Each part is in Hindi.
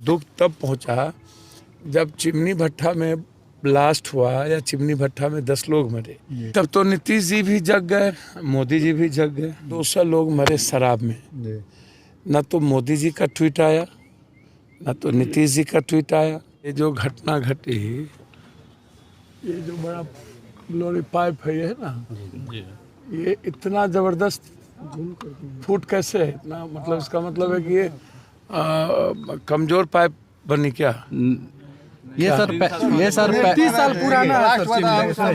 दुख तब पहुंचा जब चिमनी भट्टा में ब्लास्ट हुआ या चिमनी भट्टा में 10 लोग मरे, तब तो नीतीश जी भी जग गए, मोदी जी भी जग गए। 200 लोग मरे शराब में। न तो मोदी जी का ट्वीट आया, न तो नीतीश जी का ट्वीट आया। ये जो घटना घटी, ये जो बड़ा लोरी पाइप है, ये है ना, ये इतना जबरदस्त फूट कैसे है इतना? मतलब इसका मतलब है कि ये कमजोर पाइप बनी क्या? ये सर 30 साल पुराना है सर।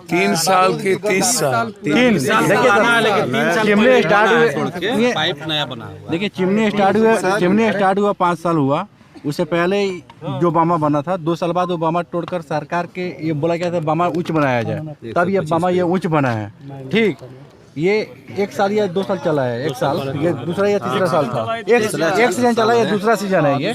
3 साल की 30 साल। चिमनी स्टार्ट हुए, पाइप नया बना हुआ। देखिए चिमनी स्टार्ट हुआ 5 साल हुआ। उससे पहले जो बामा बना था 2 साल बाद वो बामा तोड़कर सरकार के ये बोला गया था बामा उच्च बनाया जाए, तब ये बामा ये उच्च बना है। ठीक, ये 1 साल या 2 साल चला है, 1 साल, ये दूसरा या तीसरा साल था। एक सीजन चला, ये दूसरा सीजन है, ये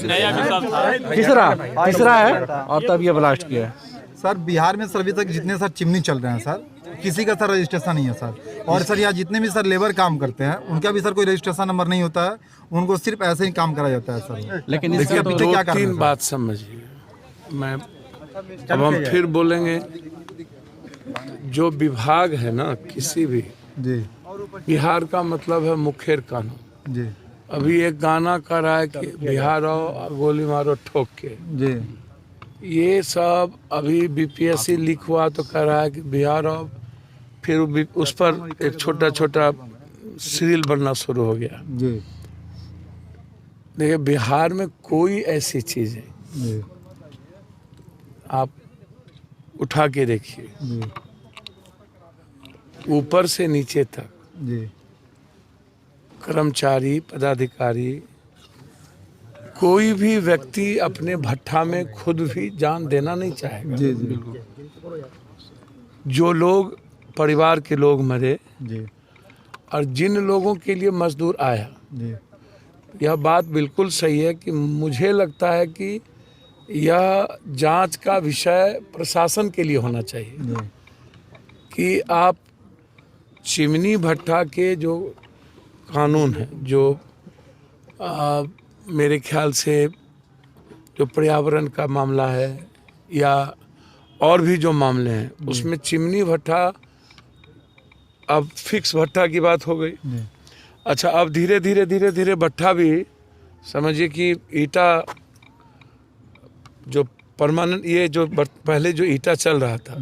तीसरा है, और तब ये ब्लास्ट किया। सर बिहार में सर अभी तक जितने सर चिमनी चल रहे हैं सर, किसी का सर रजिस्ट्रेशन नहीं है सर। और सर यहाँ जितने भी सर लेबर काम करते हैं उनका भी सर कोई रजिस्ट्रेशन नंबर नहीं होता है, उनको सिर्फ ऐसे ही काम करा जाता है सर। लेकिन इसके पीछे क्या कारण है? 2-3 बात समझिए, मैं अब हम फिर बोलेंगे। जो विभाग है ना किसी भी, जी बिहार का मतलब है मुखेर कानून। जी अभी एक गाना कर रहा है कि बिहार आओ गोली मारो ठोक के। जी ये सब अभी बीपीएससी लीक हुआ तो कह रहा है कि बिहार आओ, फिर उस पर एक छोटा छोटा सीरियल बनना शुरू हो गया। जी देखिए बिहार में कोई ऐसी चीज़ है, जी आप उठा के देखिए, जी ऊपर से नीचे तक जी कर्मचारी पदाधिकारी कोई भी व्यक्ति अपने भट्ठा में खुद भी जान देना नहीं चाहेगा। जी जी बिल्कुल जो लोग परिवार के लोग मरे जी और जिन लोगों के लिए मजदूर आया, जी यह बात बिल्कुल सही है कि मुझे लगता है कि यह जांच का विषय प्रशासन के लिए होना चाहिए कि आप चिमनी भट्टा के जो कानून है, जो मेरे ख्याल से जो पर्यावरण का मामला है या और भी जो मामले हैं, उसमें चिमनी भट्टा अब फिक्स भट्टा की बात हो गई। अच्छा, अब धीरे धीरे भट्टा भी समझिए कि ईटा जो परमानेंट, ये जो पहले जो ईटा चल रहा था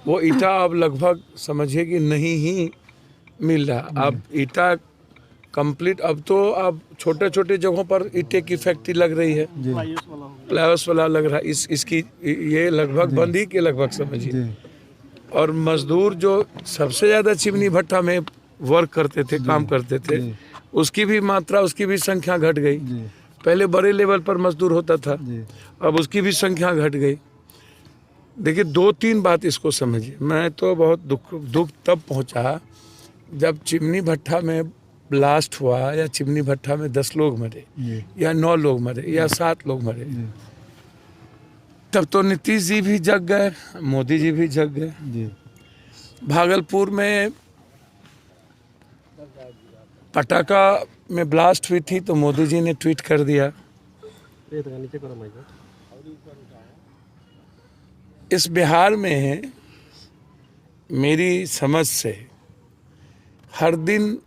वो ईटा अब लगभग समझिए कि नहीं ही मिल रहा। अब ईटा कंप्लीट, अब तो अब छोटे छोटे जगहों पर ईटे की फैक्ट्री लग रही है, प्लायर्स वाला लग रहा है, इसकी ये लगभग बंद ही के लगभग समझिए। और मजदूर जो सबसे ज़्यादा चिमनी भट्टा में वर्क करते थे, काम करते थे, उसकी भी मात्रा, उसकी भी संख्या घट गई। पहले बड़े लेवल पर मजदूर होता था, अब उसकी भी संख्या घट गई। देखिए 2-3 बात इसको समझिए। मैं तो बहुत दुख तब पहुंचा जब चिमनी भट्टा में ब्लास्ट हुआ या चिमनी भट्टा में 10 लोग मरे या 9 लोग मरे या 7 लोग मरे, तब तो नीतीश जी भी जग गए, मोदी जी भी जग गए। भागलपुर में पटाखा में ब्लास्ट हुई थी तो मोदी जी ने ट्वीट कर दिया। इस बिहार में मेरी समझ से हर दिन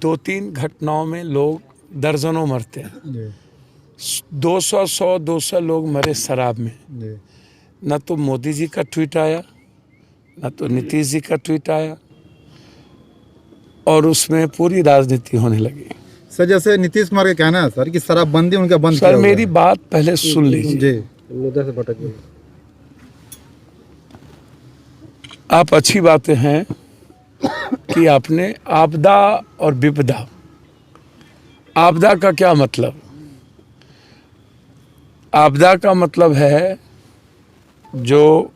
2-3 घटनाओं में लोग दर्जनों मरते हैं। 200 लोग मरे शराब में। न तो मोदी जी का ट्वीट आया, न तो नीतीश जी का ट्वीट आया, और उसमें पूरी राजनीति होने लगी। सर जैसे नीतीश कुमार का कहना है सर कि शराबबंदी उनका बंद सर मेरी बात पहले सुन लीजिए। मुद्दा से भटक गए। आप अच्छी बातें हैं कि आपने आपदा और विपदा, आपदा का क्या मतलब? आपदा का मतलब है जो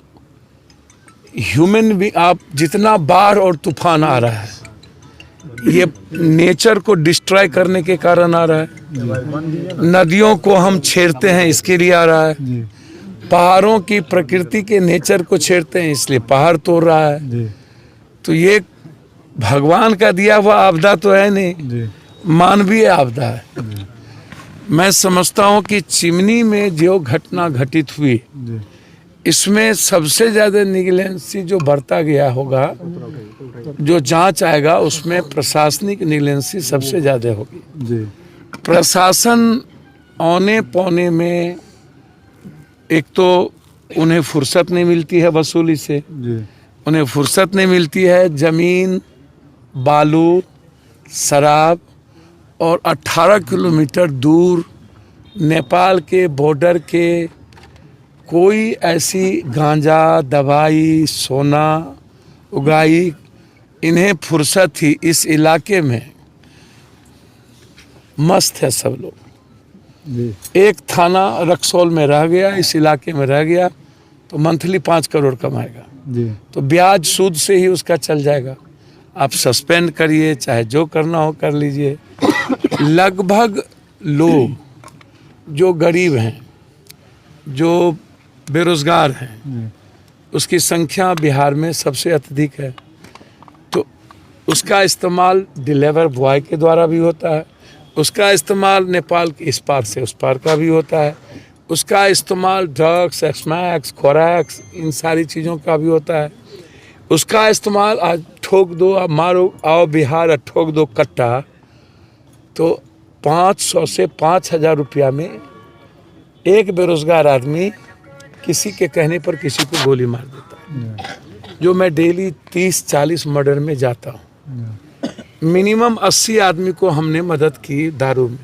ह्यूमन भी, आप जितना बाढ़ और तूफान आ रहा है ये नेचर को डिस्ट्रॉय करने के कारण आ रहा है। नदियों को हम छेड़ते हैं इसके लिए आ रहा है। पहाड़ों की प्रकृति के नेचर को छेड़ते हैं इसलिए पहाड़ तोड़ रहा है। तो ये भगवान का दिया हुआ आपदा तो है नहीं, मानवीय आपदा है। मैं समझता हूं कि चिमनी में जो घटना घटित हुई, इसमें सबसे ज्यादा निगलेंसी जो बरता गया होगा, जो जांच आएगा उसमें प्रशासनिक निगलेंसी सबसे ज्यादा होगी। जी प्रशासन औने पौने में एक तो उन्हें फुर्सत नहीं मिलती है वसूली से, जी उन्हें फुर्सत नहीं मिलती है जमीन, बालू, शराब और 18 किलोमीटर दूर नेपाल के बॉर्डर के कोई ऐसी गांजा, दवाई, सोना, उगाई, इन्हें फुर्सत थी। इस इलाके में मस्त है सब लोग। जी एक थाना रक्सौल में रह गया, इस इलाके में रह गया तो मंथली 5 करोड़ कमाएगा, जी तो ब्याज सूद से ही उसका चल जाएगा। आप सस्पेंड करिए, चाहे जो करना हो कर लीजिए। लगभग लोग जो गरीब हैं, जो बेरोजगार हैं, उसकी संख्या बिहार में सबसे अत्यधिक है। तो उसका इस्तेमाल डिलीवर बॉय के द्वारा भी होता है, उसका इस्तेमाल नेपाल के इस पार से उस पार का भी होता है, उसका इस्तेमाल ड्रग्स, एक्समैक्स, खोरैक्स, इन सारी चीज़ों का भी होता है। उसका इस्तेमाल आज ठोक दो, अब मारो, आओ बिहार ठोक दो कट्टा, तो 500 से 5,000 रुपया में एक बेरोजगार आदमी किसी के कहने पर किसी को गोली मार देता है। जो मैं डेली 30-40 मर्डर में जाता हूँ, मिनिमम 80 आदमी को हमने मदद की दारू में।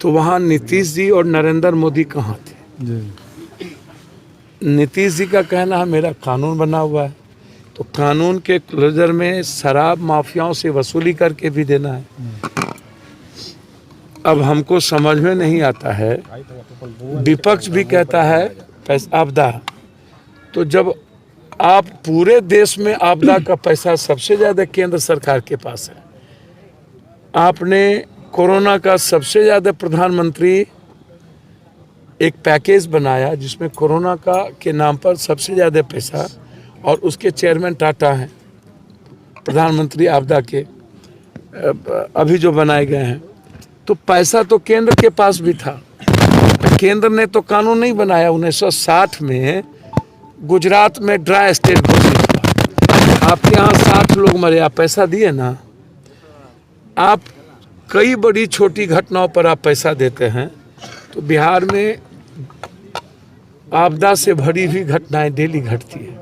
तो वहाँ नीतीश जी और नरेंद्र मोदी कहाँ थे? जी नीतीश जी का कहना है मेरा कानून बना हुआ है, तो कानून के क्लोजर में शराब माफियाओं से वसूली करके भी देना है। अब हमको समझ में नहीं आता है, विपक्ष भी कहता है पैसा आपदा, तो जब आप पूरे देश में आपदा का पैसा सबसे ज़्यादा केंद्र सरकार के पास है, आपने कोरोना का सबसे ज़्यादा प्रधानमंत्री एक पैकेज बनाया जिसमें कोरोना का के नाम पर सबसे ज़्यादा पैसा, और उसके चेयरमैन टाटा हैं, प्रधानमंत्री आपदा के अभी जो बनाए गए हैं, तो पैसा तो केंद्र के पास भी था। केंद्र ने तो कानून नहीं बनाया। 1960 में गुजरात में ड्राई स्टेट घोषित हुआ, आपके यहाँ 60 लोग मरे, आप पैसा दिए ना। आप कई बड़ी छोटी घटनाओं पर आप पैसा देते हैं, तो बिहार में आपदा से भरी हुई घटनाएं डेली घटती है।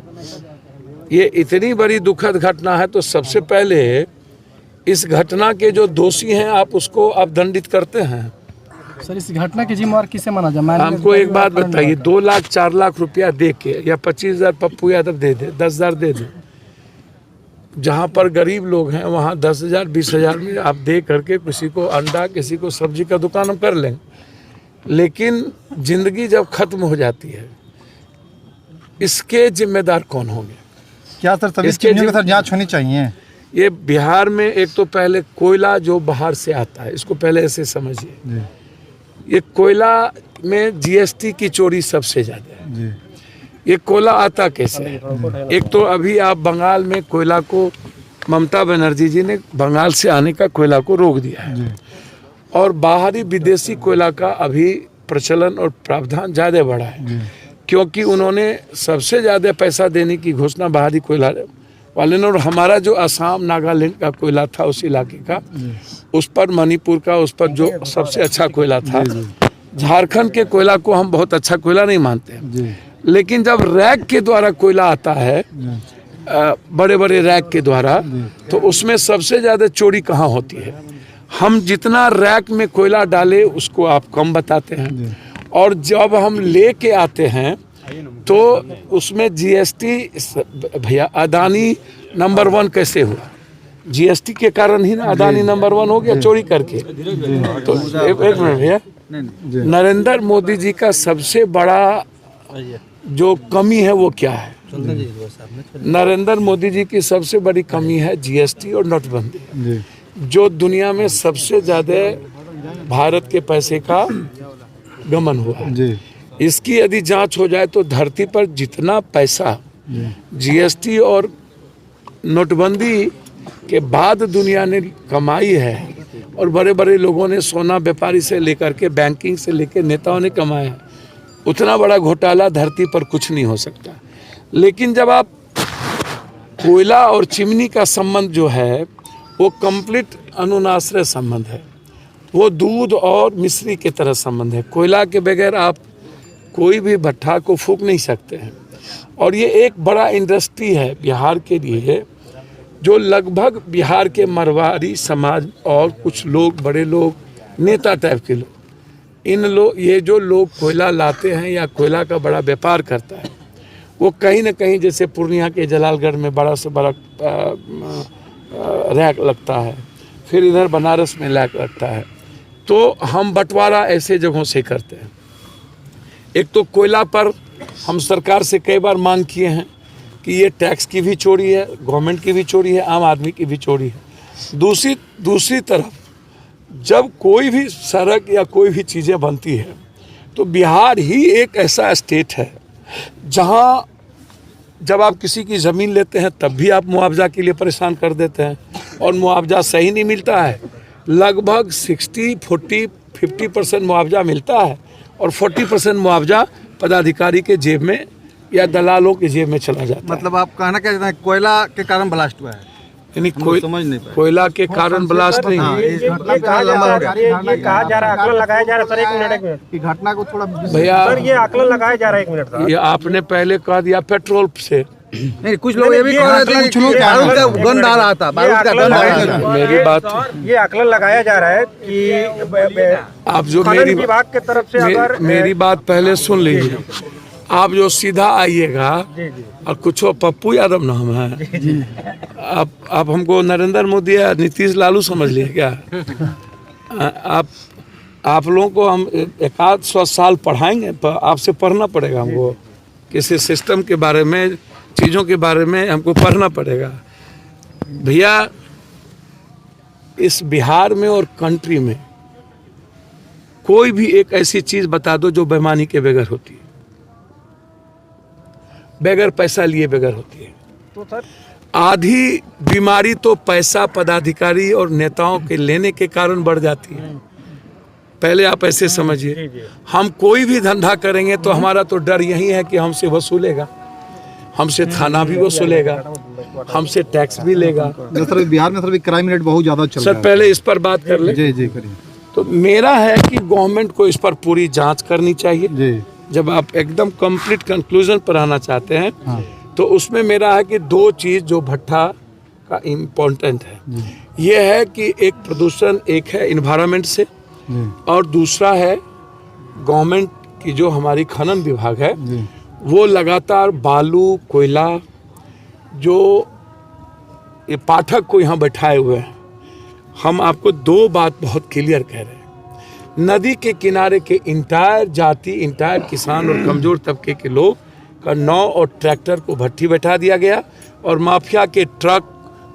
ये इतनी बड़ी दुखद घटना है, तो सबसे पहले इस घटना के जो दोषी हैं आप उसको आप दंडित करते हैं। सर, इस घटना की जिम्मेवार किसे माना जाए? हमको एक बात बताइए, 2 लाख 4 लाख रुपया दे के या 25,000 पप्पू यादव दे दे, 10,000 दे दे, जहाँ पर गरीब लोग हैं वहाँ 10,000 20,000 में आप दे करके किसी को अंडा, किसी को सब्जी का दुकान हम कर लें, लेकिन जिंदगी जब खत्म हो जाती है, इसके जिम्मेदार कौन होंगे? क्या सर सभी इसके चिमनियों के सर जांच होनी चाहिए? ये बिहार में एक तो पहले कोयला जो बाहर से आता है, इसको पहले ऐसे समझिए। ये कोयला में जीएसटी की चोरी सबसे ज़्यादा है। जी ये कोयला आता कैसे है? एक तो अभी आप बंगाल में कोयला को, ममता बनर्जी जी ने बंगाल से आने का कोयला को रोक दिया है, और बाहरी विदेशी कोयला का अभी प्रचलन और प्रावधान ज़्यादा बढ़ा है, क्योंकि उन्होंने सबसे ज़्यादा पैसा देने की घोषणा बाहरी कोयला वाले ने, और हमारा जो असम नागालैंड का कोयला था उस इलाके का, उस पर मणिपुर का, उस पर जो सबसे अच्छा कोयला था, झारखंड के कोयला को हम बहुत अच्छा कोयला नहीं मानते हैं। लेकिन जब रैक के द्वारा कोयला आता है, बड़े बड़े रैक के द्वारा, तो उसमें सबसे ज़्यादा चोरी कहाँ होती है? हम जितना रैक में कोयला डाले उसको आप कम बताते हैं, और जब हम ले के आते हैं तो उसमें जीएसटी, भैया अदानी नंबर 1 कैसे हुआ? जीएसटी के कारण ही ना अदानी नंबर 1 हो गया चोरी करके। तो एक मिनट भैया, नरेंद्र मोदी जी का सबसे बड़ा जो कमी है वो क्या है? नरेंद्र मोदी जी की सबसे बड़ी कमी है जीएसटी और नोटबंदी, जो दुनिया में सबसे ज़्यादा भारत के पैसे का गमन हुआ है। इसकी यदि जांच हो जाए तो धरती पर जितना पैसा जीएसटी और नोटबंदी के बाद दुनिया ने कमाई है, और बड़े बड़े लोगों ने, सोना व्यापारी से लेकर के बैंकिंग से लेकर नेताओं ने कमाया है। उतना बड़ा घोटाला धरती पर कुछ नहीं हो सकता। लेकिन जब आप कोयला और चिमनी का संबंध जो है वो कंप्लीट अनुनाश्रय संबंध है, वो दूध और मिश्री की तरह संबंध है। कोयला के बगैर आप कोई भी भट्ठा को फूंक नहीं सकते हैं। और ये एक बड़ा इंडस्ट्री है बिहार के लिए, जो लगभग बिहार के मरवाड़ी समाज और कुछ लोग, बड़े लोग, नेता टाइप के लोग, इन लोग, ये जो लोग कोयला लाते हैं या कोयला का बड़ा व्यापार करता है, वो कहीं ना कहीं, जैसे पूर्णिया के जलालगढ़ में बड़ा से बड़ा रैक लगता है, फिर इधर बनारस में रैक लगता है, तो हम बंटवारा ऐसे जगहों से करते हैं। एक तो कोयला पर हम सरकार से कई बार मांग किए हैं कि ये टैक्स की भी चोरी है, गवर्नमेंट की भी चोरी है, आम आदमी की भी चोरी है। दूसरी तरफ जब कोई भी सड़क या कोई भी चीज़ें बनती है तो बिहार ही एक ऐसा स्टेट है जहां जब आप किसी की ज़मीन लेते हैं तब भी आप मुआवजा के लिए परेशान कर देते हैं, और मुआवजा सही नहीं मिलता है। लगभग 50% मुआवजा मिलता है और 40% मुआवजा पदाधिकारी के जेब में या दलालों के जेब में चला जाता है। मतलब आप कहना क्या चाहते हैं, कोयला के कारण ब्लास्ट हुआ है? यानी समझ नहीं पाए। कोयला के कारण ब्लास्ट नहीं है। ये कहा जा रहा है, आकलन लगाया जा रहा है सर, एक मिनट कि घटना को थोड़ा भैया, सर, ये आकलन लगाया जा रहा है, एक मिनट सर। ये आपने पहले कह दिया पेट्रोल से। नहीं, कुछ लोग ये भी कह रहे थे कि बारूद का गंध आ रहा था, बारूद का गंध आ रहा था। मेरी बात, ये आकलन लगाया जा रहा है कि आप जो खनन विभाग की तरफ से अगर मेरी बात पहले सुन लीजिए। आप जो सीधा आइएगा, और कुछ पप्पू यादव नाम है, आप हमको नरेंद्र मोदी या नीतीश लालू समझ लिए क्या? आप लोगों को हम 100 साल पढ़ाएंगे, आपसे पढ़ना पड़ेगा हमको, किसी सिस्टम के बारे में, चीज़ों के बारे में हमको पढ़ना पड़ेगा। भैया, इस बिहार में और कंट्री में कोई भी एक ऐसी चीज़ बता दो जो बेईमानी के बगैर होती है, बगैर पैसा लिए बगैर होती है। तो सर आधी बीमारी तो पैसा पदाधिकारी और नेताओं के लेने के कारण बढ़ जाती है। पहले आप ऐसे समझिए, हम कोई भी धंधा करेंगे तो हमारा तो डर यही है कि हमसे वसूलेगा, हमसे थाना भी वसूलेगा, हमसे टैक्स भी लेगा। सर बिहार में सर क्राइम रेट बहुत ज़्यादा चल रहा है। सर पहले इस पर बात कर ले। जी जी करिए। तो मेरा है कि गवर्नमेंट को इस पर पूरी जांच करनी चाहिए। जी। जब आप एकदम कंप्लीट कंक्लूजन पर आना चाहते हैं, हाँ। तो उसमें मेरा है कि दो चीज़ जो भट्ठा का इम्पोर्टेंट है, ये है कि एक प्रदूषण, एक है इन्वायरमेंट से, और दूसरा है गवर्नमेंट की जो हमारी खनन विभाग है, वो लगातार बालू, कोयला, जो ये पाठक को यहाँ बैठाए हुए हैं। हम आपको दो बात बहुत क्लियर कह रहे हैं। नदी के किनारे के इंटायर जाति, इंटायर किसान और कमज़ोर तबके के लोग का नाव और ट्रैक्टर को भट्ठी बैठा दिया गया, और माफिया के ट्रक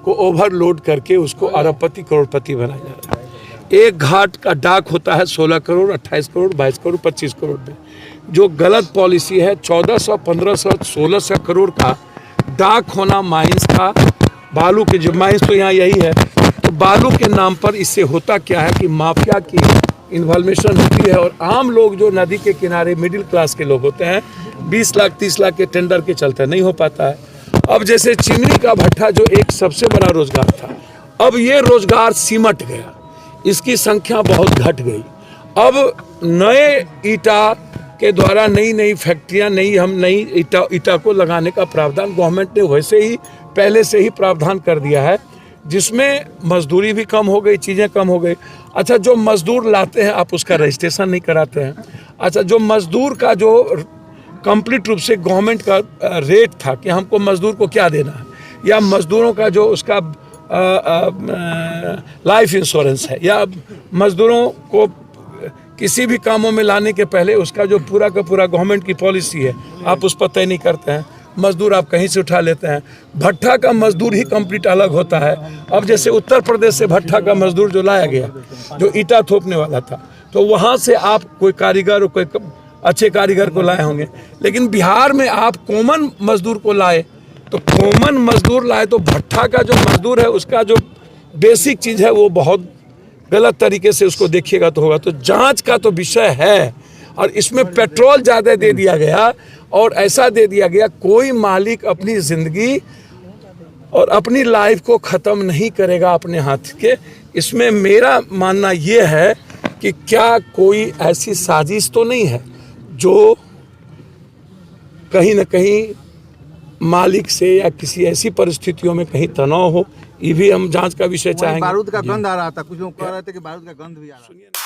को ओवरलोड करके उसको अरबपति करोड़पति बनाया जा रहा है। एक घाट का डाक होता है 16 करोड़, 28 करोड़, 22 करोड़, 25 करोड़ में। जो गलत पॉलिसी है, 1400, 1500, 1600 करोड़ का डाक होना माइंस का, बालू के जो माइंस तो यहाँ यही है, तो बालू के नाम पर इससे होता क्या है कि माफिया की इन्वॉल्वेशन होती है, और आम लोग जो नदी के किनारे मिडिल क्लास के लोग होते हैं, 20 लाख 30 लाख के टेंडर के चलते नहीं हो पाता है। अब जैसे चिमनी का भट्ठा जो एक सबसे बड़ा रोजगार था, अब ये रोजगार सिमट गया, इसकी संख्या बहुत घट गई। अब नए ईटा के द्वारा नई फैक्ट्रियां, नई ईटा को लगाने का प्रावधान गवर्नमेंट ने वैसे ही पहले से ही प्रावधान कर दिया है, जिसमें मजदूरी भी कम हो गई, चीज़ें कम हो गई। अच्छा, जो मजदूर लाते हैं आप उसका रजिस्ट्रेशन नहीं कराते हैं। अच्छा, जो मजदूर का जो कंप्लीट रूप से गवर्नमेंट का रेट था कि हमको मजदूर को क्या देना है, या मजदूरों का जो उसका लाइफ इंश्योरेंस है, या मजदूरों को किसी भी कामों में लाने के पहले उसका जो पूरा का पूरा गवर्नमेंट की पॉलिसी है, आप उस पर तय नहीं करते हैं। मजदूर आप कहीं से उठा लेते हैं। भट्ठा का मजदूर ही कंप्लीट अलग होता है। अब जैसे उत्तर प्रदेश से भट्ठा का मजदूर जो लाया गया, जो ईटा थोपने वाला था, तो वहाँ से आप कोई कारीगर और कोई अच्छे कारीगर को लाए होंगे, लेकिन बिहार में आप कॉमन मजदूर को लाए, तो कॉमन मजदूर लाए तो भट्ठा का जो मजदूर है उसका जो बेसिक चीज़ है वो बहुत गलत तरीके से उसको देखिएगा तो होगा। तो जांच का तो विषय है, और इसमें पेट्रोल ज़्यादा दे दिया गया और ऐसा दे दिया गया, कोई मालिक अपनी ज़िंदगी और अपनी लाइफ को ख़त्म नहीं करेगा अपने हाथ के। इसमें मेरा मानना ये है कि क्या कोई ऐसी साजिश तो नहीं है जो कहीं न कहीं मालिक से या किसी ऐसी परिस्थितियों में कहीं तनाव हो। ये भी हम जांच का विषय चाहेंगे। बारूद का गंध आ रहा था, कुछ लोग कह रहे थे कि बारूद का गंध भी आ रहा है।